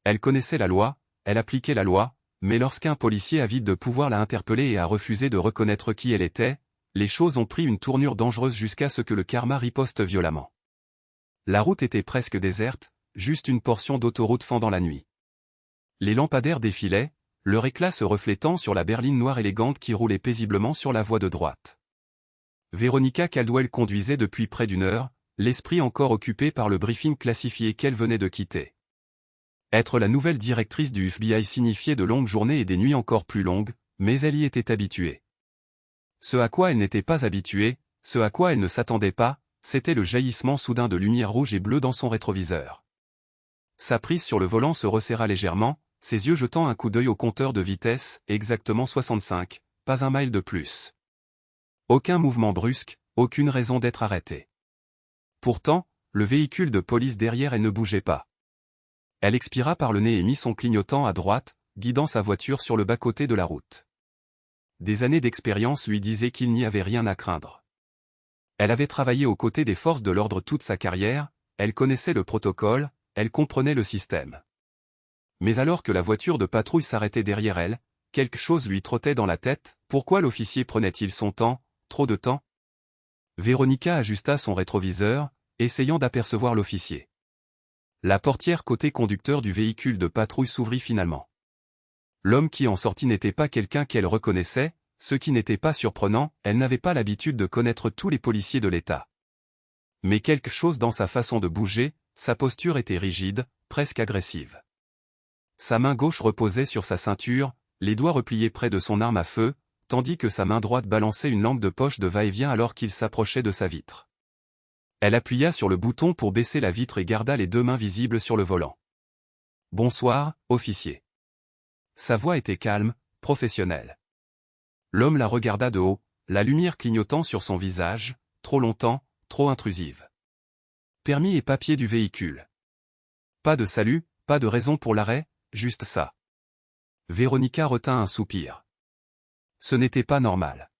Elle connaissait la loi, elle appliquait la loi, mais lorsqu'un policier avide de pouvoir l'a interpellée et a refusé de reconnaître qui elle était, les choses ont pris une tournure dangereuse jusqu'à ce que le karma riposte violemment. La route était presque déserte, juste une portion d'autoroute fendant la nuit. Les lampadaires défilaient, leur éclat se reflétant sur la berline noire élégante qui roulait paisiblement sur la voie de droite. Véronica Caldwell conduisait depuis près d'une heure, l'esprit encore occupé par le briefing classifié qu'elle venait de quitter. Être la nouvelle directrice du FBI signifiait de longues journées et des nuits encore plus longues, mais elle y était habituée. Ce à quoi elle n'était pas habituée, ce à quoi elle ne s'attendait pas, c'était le jaillissement soudain de lumière rouge et bleue dans son rétroviseur. Sa prise sur le volant se resserra légèrement, ses yeux jetant un coup d'œil au compteur de vitesse, exactement 65, pas un mile de plus. Aucun mouvement brusque, aucune raison d'être arrêtée. Pourtant, le véhicule de police derrière elle ne bougeait pas. Elle expira par le nez et mit son clignotant à droite, guidant sa voiture sur le bas-côté de la route. Des années d'expérience lui disaient qu'il n'y avait rien à craindre. Elle avait travaillé aux côtés des forces de l'ordre toute sa carrière, elle connaissait le protocole, elle comprenait le système. Mais alors que la voiture de patrouille s'arrêtait derrière elle, quelque chose lui trottait dans la tête, pourquoi l'officier prenait-il son temps, trop de temps? Véronica ajusta son rétroviseur, essayant d'apercevoir l'officier. La portière côté conducteur du véhicule de patrouille s'ouvrit finalement. L'homme qui en sortit n'était pas quelqu'un qu'elle reconnaissait, ce qui n'était pas surprenant, elle n'avait pas l'habitude de connaître tous les policiers de l'État. Mais quelque chose dans sa façon de bouger, sa posture était rigide, presque agressive. Sa main gauche reposait sur sa ceinture, les doigts repliés près de son arme à feu, tandis que sa main droite balançait une lampe de poche de va-et-vient alors qu'il s'approchait de sa vitre. Elle appuya sur le bouton pour baisser la vitre et garda les deux mains visibles sur le volant. « Bonsoir, officier. » Sa voix était calme, professionnelle. L'homme la regarda de haut, la lumière clignotant sur son visage, trop longtemps, trop intrusive. Permis et papier du véhicule. Pas de salut, pas de raison pour l'arrêt, juste ça. Véronica retint un soupir. Ce n'était pas normal.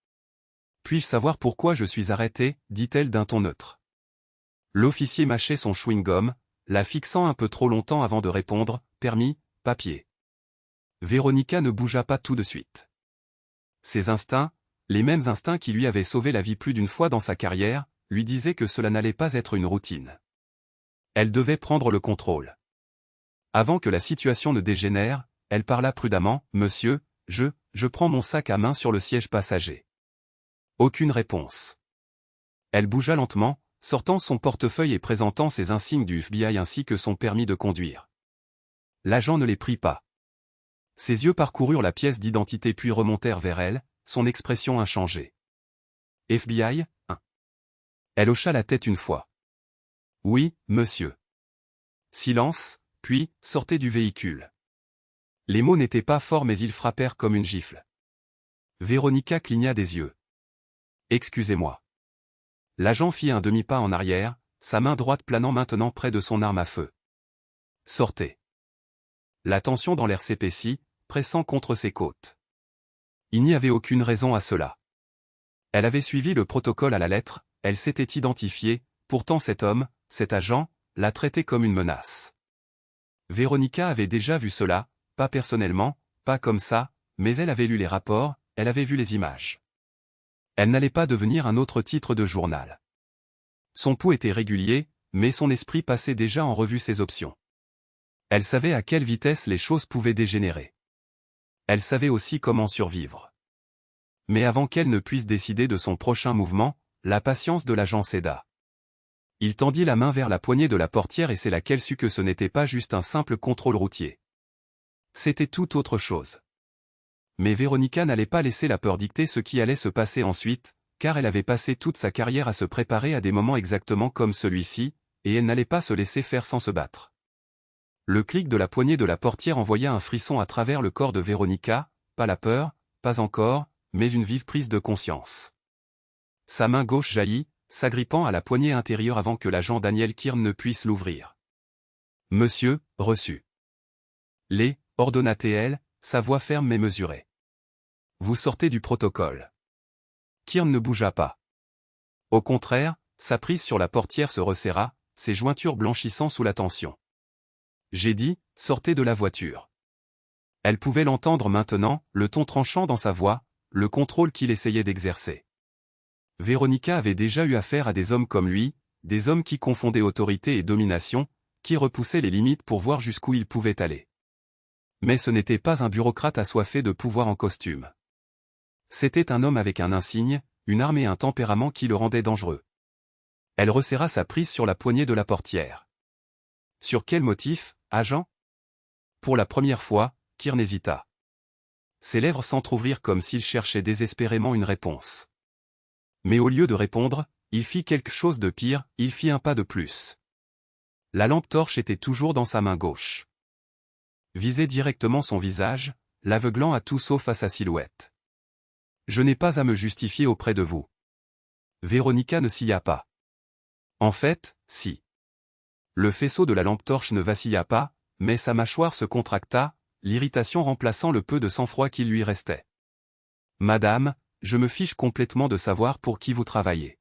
Puis-je savoir pourquoi je suis arrêtée, dit-elle d'un ton neutre. L'officier mâchait son chewing-gum, la fixant un peu trop longtemps avant de répondre, permis, papier. Véronica ne bougea pas tout de suite. Ses instincts, les mêmes instincts qui lui avaient sauvé la vie plus d'une fois dans sa carrière, lui disaient que cela n'allait pas être une routine. Elle devait prendre le contrôle. Avant que la situation ne dégénère, elle parla prudemment, « Monsieur, je prends mon sac à main sur le siège passager. » Aucune réponse. Elle bougea lentement, sortant son portefeuille et présentant ses insignes du FBI ainsi que son permis de conduire. L'agent ne les prit pas. Ses yeux parcoururent la pièce d'identité puis remontèrent vers elle, son expression inchangée. « FBI, hein ?» Elle hocha la tête une fois. « Oui, monsieur. » Silence, puis, sortez du véhicule. Les mots n'étaient pas forts mais ils frappèrent comme une gifle. Véronica cligna des yeux. « Excusez-moi. » L'agent fit un demi-pas en arrière, sa main droite planant maintenant près de son arme à feu. « Sortez. » La tension dans l'air s'épaissit, pressant contre ses côtes. Il n'y avait aucune raison à cela. Elle avait suivi le protocole à la lettre, elle s'était identifiée, pourtant cet homme, cet agent, la traitait comme une menace. Véronica avait déjà vu cela, pas personnellement, pas comme ça, mais elle avait lu les rapports, elle avait vu les images. Elle n'allait pas devenir un autre titre de journal. Son pouls était régulier, mais son esprit passait déjà en revue ses options. Elle savait à quelle vitesse les choses pouvaient dégénérer. Elle savait aussi comment survivre. Mais avant qu'elle ne puisse décider de son prochain mouvement, la patience de l'agent céda. Il tendit la main vers la poignée de la portière et c'est là qu'elle sut que ce n'était pas juste un simple contrôle routier. C'était tout autre chose. Mais Véronica n'allait pas laisser la peur dicter ce qui allait se passer ensuite, car elle avait passé toute sa carrière à se préparer à des moments exactement comme celui-ci, et elle n'allait pas se laisser faire sans se battre. Le clic de la poignée de la portière envoya un frisson à travers le corps de Véronica, pas la peur, pas encore, mais une vive prise de conscience. Sa main gauche jaillit, s'agrippant à la poignée intérieure avant que l'agent Daniel Kiernan ne puisse l'ouvrir. « Monsieur, reçu. » Les, ordonna-t-elle, sa voix ferme mais mesurée. « Vous sortez du protocole. » Kiernan ne bougea pas. Au contraire, sa prise sur la portière se resserra, ses jointures blanchissant sous la tension. « J'ai dit, sortez de la voiture. Elle pouvait l'entendre maintenant, le ton tranchant dans sa voix, le contrôle qu'il essayait d'exercer. Véronica avait déjà eu affaire à des hommes comme lui, des hommes qui confondaient autorité et domination, qui repoussaient les limites pour voir jusqu'où ils pouvaient aller. Mais ce n'était pas un bureaucrate assoiffé de pouvoir en costume. C'était un homme avec un insigne, une arme et un tempérament qui le rendaient dangereux. Elle resserra sa prise sur la poignée de la portière. Sur quel motif, agent? Pour la première fois, Kieran hésita. Ses lèvres s'entr'ouvrirent comme s'il cherchait désespérément une réponse. Mais au lieu de répondre, il fit quelque chose de pire, il fit un pas de plus. La lampe torche était toujours dans sa main gauche. Visait directement son visage, l'aveuglant à tout sauf à sa silhouette. Je n'ai pas à me justifier auprès de vous. Véronica ne scia pas. En fait, si. Le faisceau de la lampe torche ne vacilla pas, mais sa mâchoire se contracta, l'irritation remplaçant le peu de sang-froid qui lui restait. Madame, je me fiche complètement de savoir pour qui vous travaillez.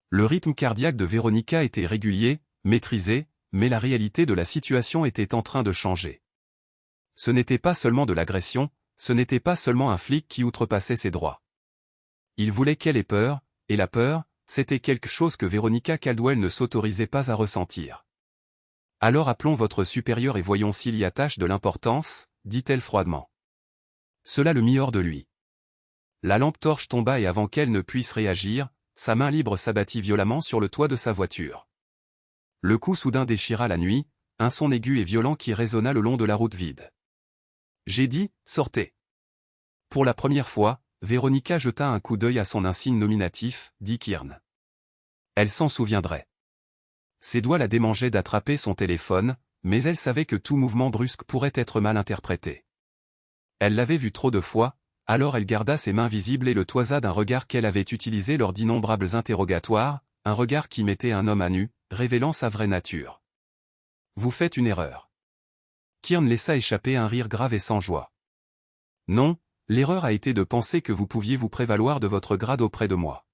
Le rythme cardiaque de Véronica était régulier, maîtrisé, mais la réalité de la situation était en train de changer. Ce n'était pas seulement de l'agression, ce n'était pas seulement un flic qui outrepassait ses droits. Il voulait qu'elle ait peur, et la peur, c'était quelque chose que Véronica Caldwell ne s'autorisait pas à ressentir. Alors appelons votre supérieur et voyons s'il y attache de l'importance, dit-elle froidement. Cela le mit hors de lui. La lampe torche tomba et avant qu'elle ne puisse réagir, sa main libre s'abattit violemment sur le toit de sa voiture. Le coup soudain déchira la nuit, un son aigu et violent qui résonna le long de la route vide. J'ai dit, sortez. Pour la première fois, Véronica jeta un coup d'œil à son insigne nominatif, dit Kieran. Elle s'en souviendrait. Ses doigts la démangeaient d'attraper son téléphone, mais elle savait que tout mouvement brusque pourrait être mal interprété. Elle l'avait vu trop de fois, alors elle garda ses mains visibles et le toisa d'un regard qu'elle avait utilisé lors d'innombrables interrogatoires, un regard qui mettait un homme à nu, révélant sa vraie nature. Vous faites une erreur. Kieran laissa échapper un rire grave et sans joie. Non, l'erreur a été de penser que vous pouviez vous prévaloir de votre grade auprès de moi.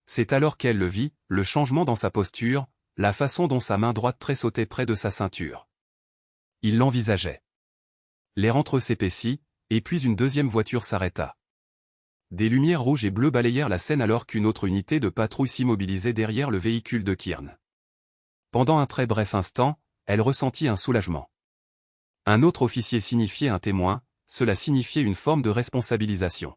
C'est alors qu'elle le vit, le changement dans sa posture, la façon dont sa main droite tressautait près de sa ceinture. Il l'envisageait. L'air entre s'épaissit, et puis une deuxième voiture s'arrêta. Des lumières rouges et bleues balayèrent la scène alors qu'une autre unité de patrouille s'immobilisait derrière le véhicule de Kieran. Pendant un très bref instant, elle ressentit un soulagement. Un autre officier signifiait un témoin, cela signifiait une forme de responsabilisation.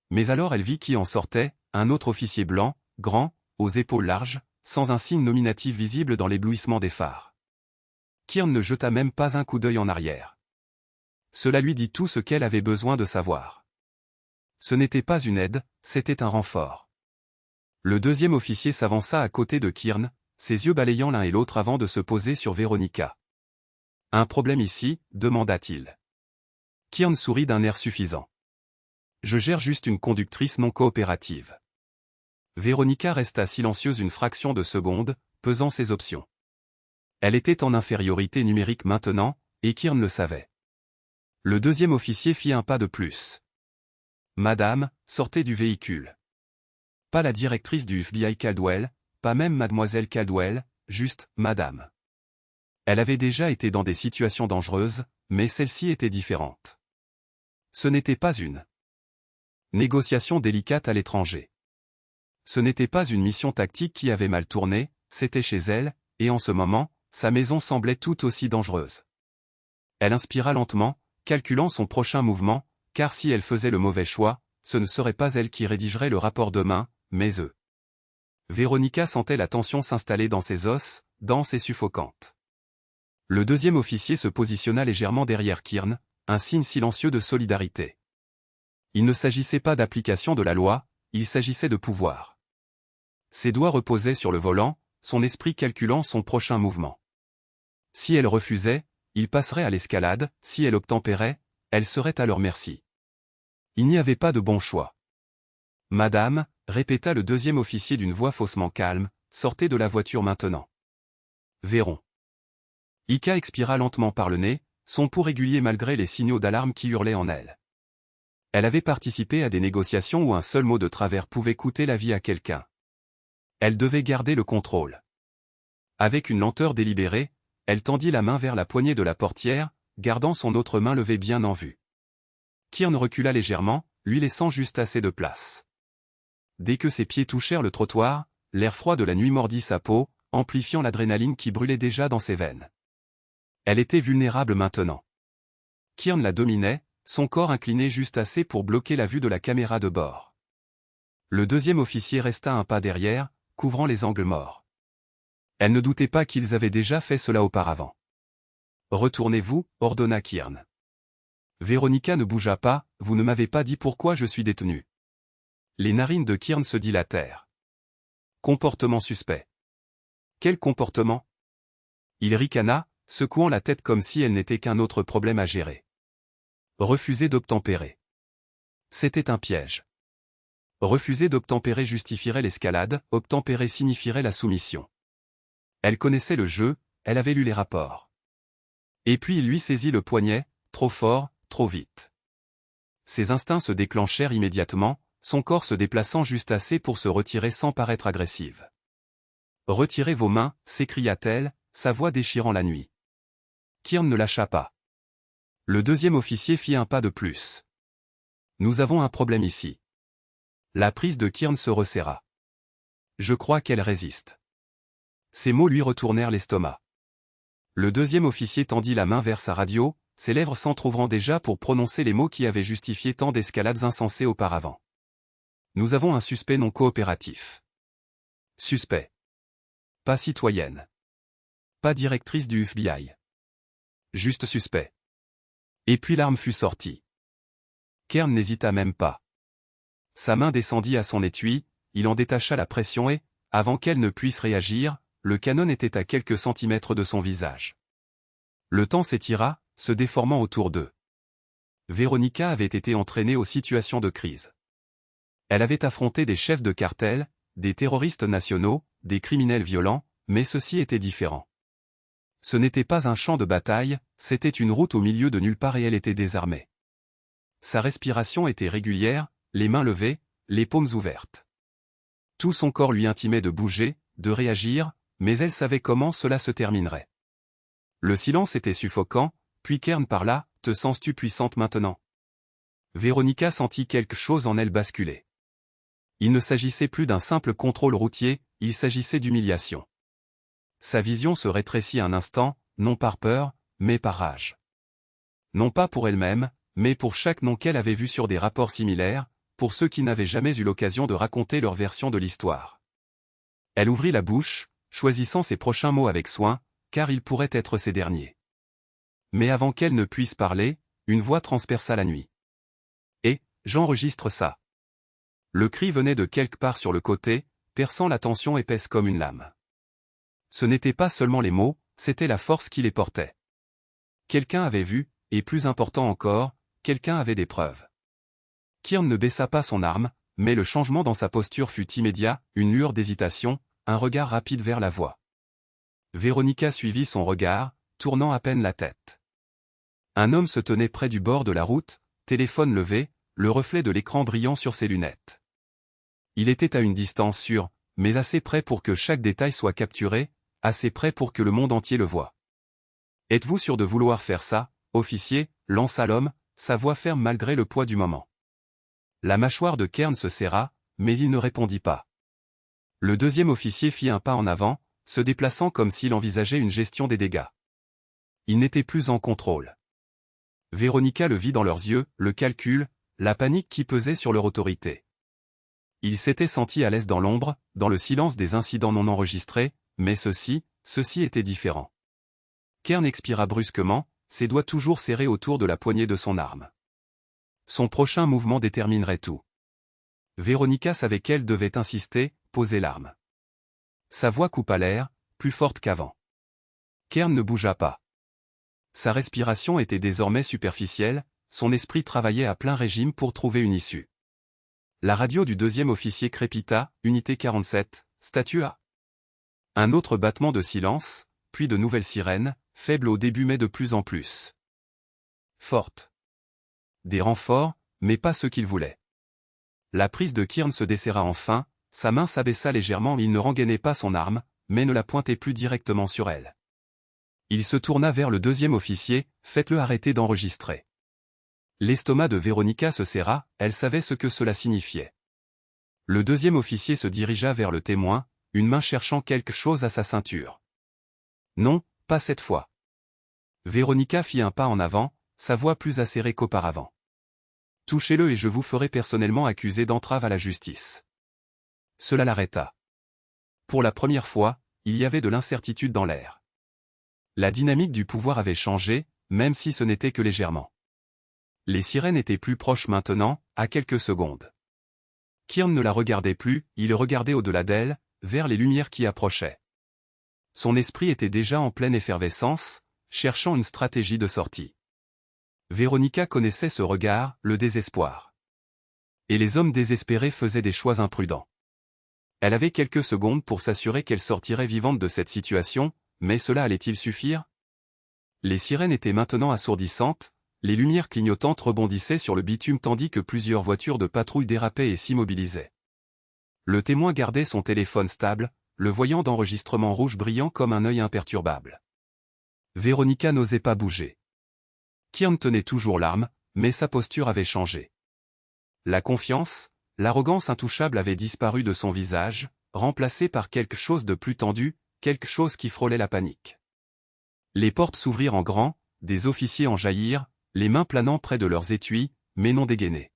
Mais alors elle vit qui en sortait, un autre officier blanc, grand, aux épaules larges, sans un signe nominatif visible dans l'éblouissement des phares. Kieran ne jeta même pas un coup d'œil en arrière. Cela lui dit tout ce qu'elle avait besoin de savoir. Ce n'était pas une aide, c'était un renfort. Le deuxième officier s'avança à côté de Kieran, ses yeux balayant l'un et l'autre avant de se poser sur Véronica. « Un problème ici ?» demanda-t-il. Kieran sourit d'un air suffisant. « Je gère juste une conductrice non coopérative. » Véronica resta silencieuse une fraction de seconde, pesant ses options. Elle était en infériorité numérique maintenant, et Kieran le savait. Le deuxième officier fit un pas de plus. « Madame, sortez du véhicule. » Pas la directrice du FBI Caldwell, pas même mademoiselle Caldwell, juste « Madame ». Elle avait déjà été dans des situations dangereuses, mais celle-ci était différente. Ce n'était pas une négociation délicate à l'étranger. Ce n'était pas une mission tactique qui avait mal tourné, c'était chez elle, et en ce moment, sa maison semblait tout aussi dangereuse. Elle inspira lentement, calculant son prochain mouvement, car si elle faisait le mauvais choix, ce ne serait pas elle qui rédigerait le rapport demain, mais eux. Véronica sentait la tension s'installer dans ses os, dense et suffocante. Le deuxième officier se positionna légèrement derrière Kieran, un signe silencieux de solidarité. Il ne s'agissait pas d'application de la loi, il s'agissait de pouvoir. Ses doigts reposaient sur le volant, son esprit calculant son prochain mouvement. Si elle refusait, il passerait à l'escalade, si elle obtempérait, elle serait à leur merci. Il n'y avait pas de bon choix. « Madame », répéta le deuxième officier d'une voix faussement calme, « sortez de la voiture maintenant. » Verrons. Ika expira lentement par le nez, son pouls régulier malgré les signaux d'alarme qui hurlaient en elle. Elle avait participé à des négociations où un seul mot de travers pouvait coûter la vie à quelqu'un. Elle devait garder le contrôle. Avec une lenteur délibérée, Elle tendit la main vers la poignée de la portière, gardant son autre main levée bien en vue. Kieran recula légèrement, lui laissant juste assez de place. Dès que ses pieds touchèrent le trottoir, l'air froid de la nuit mordit sa peau, amplifiant l'adrénaline qui brûlait déjà dans ses veines. Elle était vulnérable maintenant. Kieran la dominait, son corps incliné juste assez pour bloquer la vue de la caméra de bord. Le deuxième officier resta un pas derrière, couvrant les angles morts. Elle ne doutait pas qu'ils avaient déjà fait cela auparavant. « Retournez-vous » ordonna Kieran. Véronica ne bougea pas, « Vous ne m'avez pas dit pourquoi je suis détenu. » Les narines de Kieran se dilatèrent. Comportement suspect. Quel comportement? Il ricana, secouant la tête comme si elle n'était qu'un autre problème à gérer. Refuser d'obtempérer. C'était un piège. Refuser d'obtempérer justifierait l'escalade, obtempérer signifierait la soumission. Elle connaissait le jeu, elle avait lu les rapports. Et puis il lui saisit le poignet, trop fort, trop vite. Ses instincts se déclenchèrent immédiatement, son corps se déplaçant juste assez pour se retirer sans paraître agressive. « Retirez vos mains » s'écria-t-elle, sa voix déchirant la nuit. Kieran ne lâcha pas. Le deuxième officier fit un pas de plus. « Nous avons un problème ici. » La prise de Kieran se resserra. « Je crois qu'elle résiste. » Ces mots lui retournèrent l'estomac. Le deuxième officier tendit la main vers sa radio, ses lèvres s'entr'ouvrant déjà pour prononcer les mots qui avaient justifié tant d'escalades insensées auparavant. « Nous avons un suspect non coopératif. » Suspect. Pas citoyenne. Pas directrice du FBI. Juste suspect. Et puis l'arme fut sortie. Kieran n'hésita même pas. Sa main descendit à son étui, il en détacha la pression et, avant qu'elle ne puisse réagir, le canon était à quelques centimètres de son visage. Le temps s'étira, se déformant autour d'eux. Véronica avait été entraînée aux situations de crise. Elle avait affronté des chefs de cartel, des terroristes nationaux, des criminels violents, mais ceci était différent. Ce n'était pas un champ de bataille, c'était une route au milieu de nulle part et elle était désarmée. Sa respiration était régulière, les mains levées, les paumes ouvertes. Tout son corps lui intimait de bouger, de réagir, mais elle savait comment cela se terminerait. Le silence était suffocant, puis Kieran parla, « Te sens-tu puissante maintenant ?» Véronica sentit quelque chose en elle basculer. Il ne s'agissait plus d'un simple contrôle routier, il s'agissait d'humiliation. Sa vision se rétrécit un instant, non par peur, mais par rage. Non pas pour elle-même, mais pour chaque nom qu'elle avait vu sur des rapports similaires, pour ceux qui n'avaient jamais eu l'occasion de raconter leur version de l'histoire. Elle ouvrit la bouche, choisissant ses prochains mots avec soin, car ils pourraient être ces derniers. Mais avant qu'elle ne puisse parler, une voix transperça la nuit. « Et, j'enregistre ça. » Le cri venait de quelque part sur le côté, perçant la tension épaisse comme une lame. Ce n'étaient pas seulement les mots, c'était la force qui les portait. Quelqu'un avait vu, et plus important encore, quelqu'un avait des preuves. Kieran ne baissa pas son arme, mais le changement dans sa posture fut immédiat, une lueur d'hésitation, un regard rapide vers la voix. Véronica suivit son regard, tournant à peine la tête. Un homme se tenait près du bord de la route, téléphone levé, le reflet de l'écran brillant sur ses lunettes. Il était à une distance sûre, mais assez près pour que chaque détail soit capturé, assez près pour que le monde entier le voie. « Êtes-vous sûr de vouloir faire ça, officier » lança l'homme, sa voix ferme malgré le poids du moment. La mâchoire de Kieran se serra, mais il ne répondit pas. Le deuxième officier fit un pas en avant, se déplaçant comme s'il envisageait une gestion des dégâts. Il n'était plus en contrôle. Véronica le vit dans leurs yeux, le calcul, la panique qui pesait sur leur autorité. Il s'était senti à l'aise dans l'ombre, dans le silence des incidents non enregistrés, mais ceci était différent. Kieran expira brusquement, ses doigts toujours serrés autour de la poignée de son arme. Son prochain mouvement déterminerait tout. Véronica savait qu'elle devait insister, poser l'arme. Sa voix coupa l'air, plus forte qu'avant. Kieran ne bougea pas. Sa respiration était désormais superficielle, son esprit travaillait à plein régime pour trouver une issue. La radio du deuxième officier crépita, unité 47, statut A. Un autre battement de silence, puis de nouvelles sirènes, faibles au début mais de plus en plus fortes. Des renforts, mais pas ceux qu'il voulait. La prise de Kieran se desserra enfin, sa main s'abaissa légèrement, il ne rengainait pas son arme, mais ne la pointait plus directement sur elle. Il se tourna vers le deuxième officier, « Faites-le arrêter d'enregistrer. » L'estomac de Véronica se serra, elle savait ce que cela signifiait. Le deuxième officier se dirigea vers le témoin, une main cherchant quelque chose à sa ceinture. Non, pas cette fois. Véronica fit un pas en avant, sa voix plus acérée qu'auparavant. Touchez-le et je vous ferai personnellement accuser d'entrave à la justice. Cela l'arrêta. Pour la première fois, il y avait de l'incertitude dans l'air. La dynamique du pouvoir avait changé, même si ce n'était que légèrement. Les sirènes étaient plus proches maintenant, à quelques secondes. Kieran ne la regardait plus, il regardait au-delà d'elle, vers les lumières qui approchaient. Son esprit était déjà en pleine effervescence, cherchant une stratégie de sortie. Véronica connaissait ce regard, le désespoir. Et les hommes désespérés faisaient des choix imprudents. Elle avait quelques secondes pour s'assurer qu'elle sortirait vivante de cette situation, mais cela allait-il suffire? Les sirènes étaient maintenant assourdissantes, les lumières clignotantes rebondissaient sur le bitume tandis que plusieurs voitures de patrouille dérapaient et s'immobilisaient. Le témoin gardait son téléphone stable, le voyant d'enregistrement rouge brillant comme un œil imperturbable. Véronica n'osait pas bouger. Kieran tenait toujours l'arme, mais sa posture avait changé. La confiance, l'arrogance intouchable avait disparu de son visage, remplacée par quelque chose de plus tendu, quelque chose qui frôlait la panique. Les portes s'ouvrirent en grand, des officiers en jaillirent, les mains planant près de leurs étuis, mais non dégainés.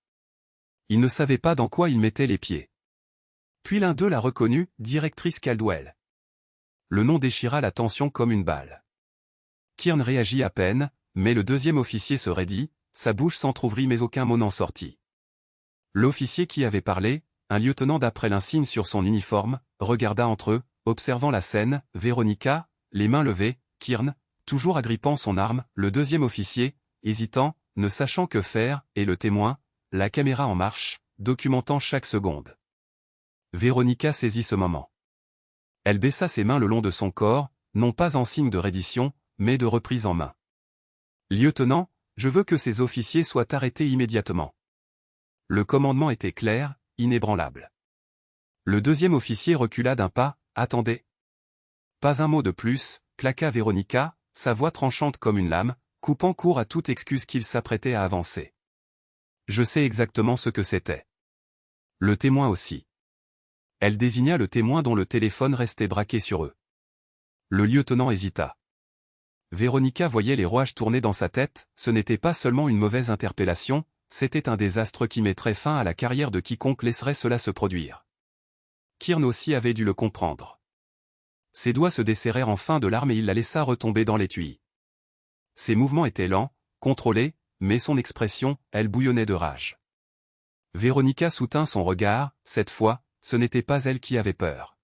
Ils ne savaient pas dans quoi ils mettaient les pieds. Puis l'un d'eux la reconnut, directrice Caldwell. Le nom déchira la tension comme une balle. Kieran réagit à peine, mais le deuxième officier se raidit, sa bouche s'entr'ouvrit mais aucun mot n'en sortit. L'officier qui avait parlé, un lieutenant d'après l'insigne sur son uniforme, regarda entre eux, observant la scène, Véronica, les mains levées, Kieran, toujours agrippant son arme, le deuxième officier, hésitant, ne sachant que faire, et le témoin, la caméra en marche, documentant chaque seconde. Véronica saisit ce moment. Elle baissa ses mains le long de son corps, non pas en signe de reddition, mais de reprise en main. « Lieutenant, je veux que ces officiers soient arrêtés immédiatement. » Le commandement était clair, inébranlable. Le deuxième officier recula d'un pas, « Attendez. » Pas un mot de plus, claqua Véronica, sa voix tranchante comme une lame, coupant court à toute excuse qu'il s'apprêtait à avancer. Je sais exactement ce que c'était. Le témoin aussi. Elle désigna le témoin dont le téléphone restait braqué sur eux. Le lieutenant hésita. Véronica voyait les rouages tourner dans sa tête, ce n'était pas seulement une mauvaise interpellation, c'était un désastre qui mettrait fin à la carrière de quiconque laisserait cela se produire. Kieran aussi avait dû le comprendre. Ses doigts se desserrèrent enfin de l'arme et il la laissa retomber dans l'étui. Ses mouvements étaient lents, contrôlés, mais son expression, elle bouillonnait de rage. Véronica soutint son regard, cette fois, ce n'était pas elle qui avait peur.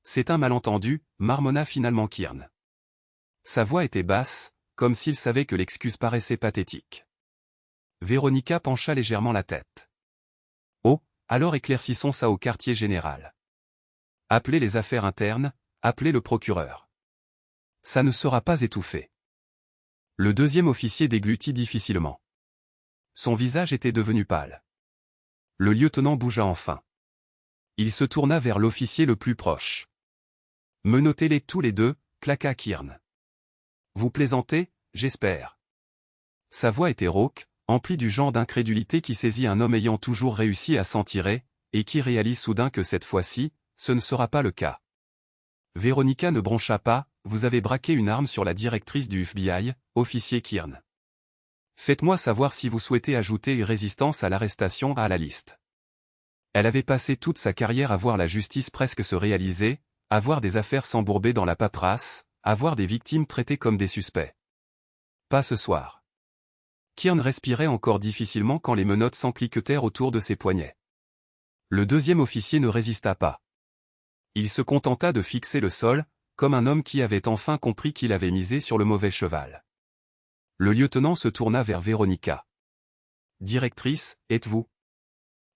C'est un malentendu, marmonna finalement Kieran. Sa voix était basse, comme s'il savait que l'excuse paraissait pathétique. Véronica pencha légèrement la tête. Oh, alors éclaircissons ça au quartier général. Appelez les affaires internes, appelez le procureur. Ça ne sera pas étouffé. Le deuxième officier déglutit difficilement. Son visage était devenu pâle. Le lieutenant bougea enfin. Il se tourna vers l'officier le plus proche. Menottez-les tous les deux, claqua Kieran. Vous plaisantez, j'espère. Sa voix était rauque, emplie du genre d'incrédulité qui saisit un homme ayant toujours réussi à s'en tirer, et qui réalise soudain que cette fois-ci, ce ne sera pas le cas. Véronica ne broncha pas, vous avez braqué une arme sur la directrice du FBI, officier Kieran. Faites-moi savoir si vous souhaitez ajouter une résistance à l'arrestation à la liste. Elle avait passé toute sa carrière à voir la justice presque se réaliser, à voir des affaires s'embourber dans la paperasse, à voir des victimes traitées comme des suspects. Pas ce soir. Kieran respirait encore difficilement quand les menottes s'encliquetèrent autour de ses poignets. Le deuxième officier ne résista pas. Il se contenta de fixer le sol, comme un homme qui avait enfin compris qu'il avait misé sur le mauvais cheval. Le lieutenant se tourna vers Véronica. « Directrice, êtes-vous ? »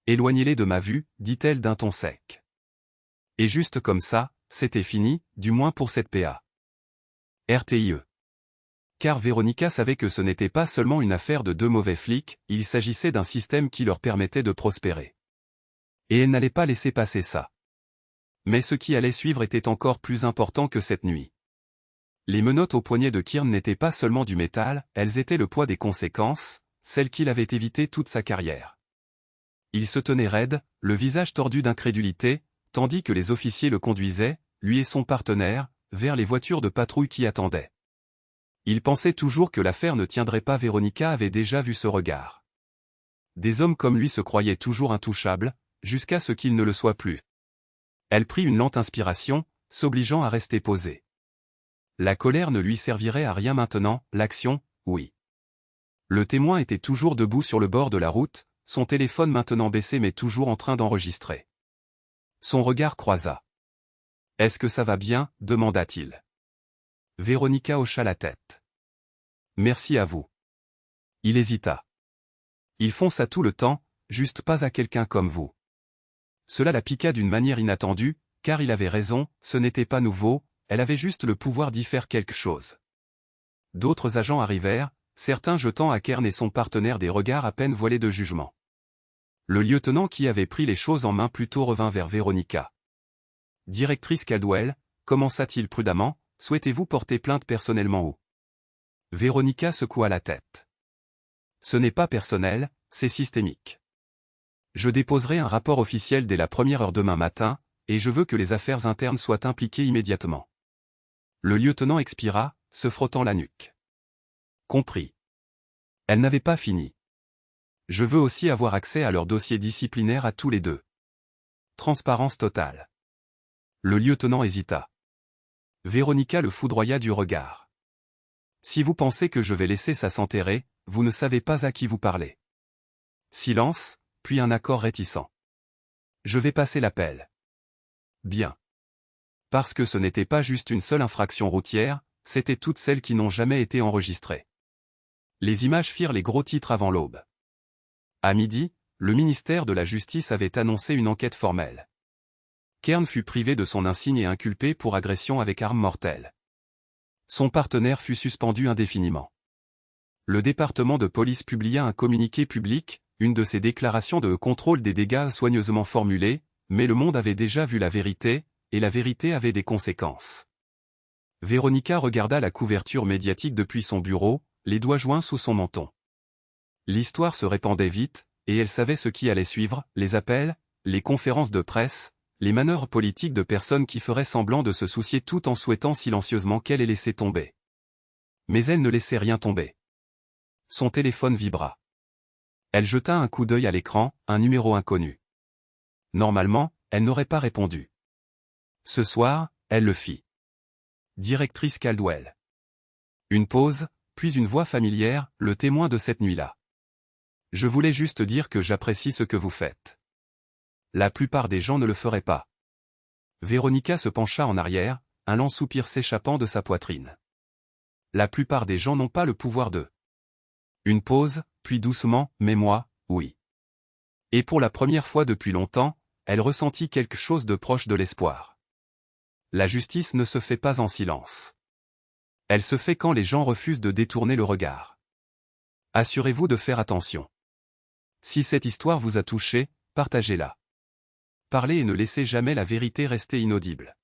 « Éloignez-les de ma vue, dit-elle d'un ton sec. Et juste comme ça, c'était fini, du moins pour cette PA. RTIE. Car Véronica savait que ce n'était pas seulement une affaire de deux mauvais flics, il s'agissait d'un système qui leur permettait de prospérer. Et elle n'allait pas laisser passer ça. Mais ce qui allait suivre était encore plus important que cette nuit. Les menottes au poignet de Kieran n'étaient pas seulement du métal, elles étaient le poids des conséquences, celles qu'il avait évitées toute sa carrière. Il se tenait raide, le visage tordu d'incrédulité, tandis que les officiers le conduisaient, lui et son partenaire, vers les voitures de patrouille qui attendaient. Il pensait toujours que l'affaire ne tiendrait pas. Véronica avait déjà vu ce regard. Des hommes comme lui se croyaient toujours intouchables, jusqu'à ce qu'ils ne le soient plus. Elle prit une lente inspiration, s'obligeant à rester posée. La colère ne lui servirait à rien maintenant, l'action, oui. Le témoin était toujours debout sur le bord de la route, son téléphone maintenant baissé mais toujours en train d'enregistrer. Son regard croisa. « Est-ce que ça va bien ?» demanda-t-il. Véronica hocha la tête. « Merci à vous. » Il hésita. « Ils font ça tout le temps, juste pas à quelqu'un comme vous. » Cela la piqua d'une manière inattendue, car il avait raison, ce n'était pas nouveau, elle avait juste le pouvoir d'y faire quelque chose. D'autres agents arrivèrent, certains jetant à Kern et son partenaire des regards à peine voilés de jugement. Le lieutenant qui avait pris les choses en main plus tôt revint vers Véronica. « Directrice Caldwell, » commença-t-il prudemment, « souhaitez-vous porter plainte personnellement ou ?» Véronica secoua la tête. « Ce n'est pas personnel, c'est systémique. Je déposerai un rapport officiel dès la première heure demain matin, et je veux que les affaires internes soient impliquées immédiatement. » Le lieutenant expira, se frottant la nuque. « Compris. » Elle n'avait pas fini. « Je veux aussi avoir accès à leur dossier disciplinaire à tous les deux. » Transparence totale. Le lieutenant hésita. Véronica le foudroya du regard. « Si vous pensez que je vais laisser ça s'enterrer, vous ne savez pas à qui vous parlez. » Silence, puis un accord réticent. « Je vais passer l'appel. » Bien. Parce que ce n'était pas juste une seule infraction routière, c'étaient toutes celles qui n'ont jamais été enregistrées. Les images firent les gros titres avant l'aube. À midi, le ministère de la Justice avait annoncé une enquête formelle. Kern fut privé de son insigne et inculpé pour agression avec arme mortelle. Son partenaire fut suspendu indéfiniment. Le département de police publia un communiqué public, une de ses déclarations de contrôle des dégâts soigneusement formulée, mais le monde avait déjà vu la vérité, et la vérité avait des conséquences. Véronica regarda la couverture médiatique depuis son bureau, les doigts joints sous son menton. L'histoire se répandait vite, et elle savait ce qui allait suivre, les appels, les conférences de presse, les manœuvres politiques de personnes qui feraient semblant de se soucier tout en souhaitant silencieusement qu'elle ait laissé tomber. Mais elle ne laissait rien tomber. Son téléphone vibra. Elle jeta un coup d'œil à l'écran, un numéro inconnu. Normalement, elle n'aurait pas répondu. Ce soir, elle le fit. Directrice Caldwell. Une pause, puis une voix familière, le témoin de cette nuit-là. Je voulais juste dire que j'apprécie ce que vous faites. La plupart des gens ne le feraient pas. Véronica se pencha en arrière, un lent soupir s'échappant de sa poitrine. La plupart des gens n'ont pas le pouvoir de. Une pause, puis doucement, mais moi, oui. Et pour la première fois depuis longtemps, elle ressentit quelque chose de proche de l'espoir. La justice ne se fait pas en silence. Elle se fait quand les gens refusent de détourner le regard. Assurez-vous de faire attention. Si cette histoire vous a touché, partagez-la. Parlez et ne laissez jamais la vérité rester inaudible.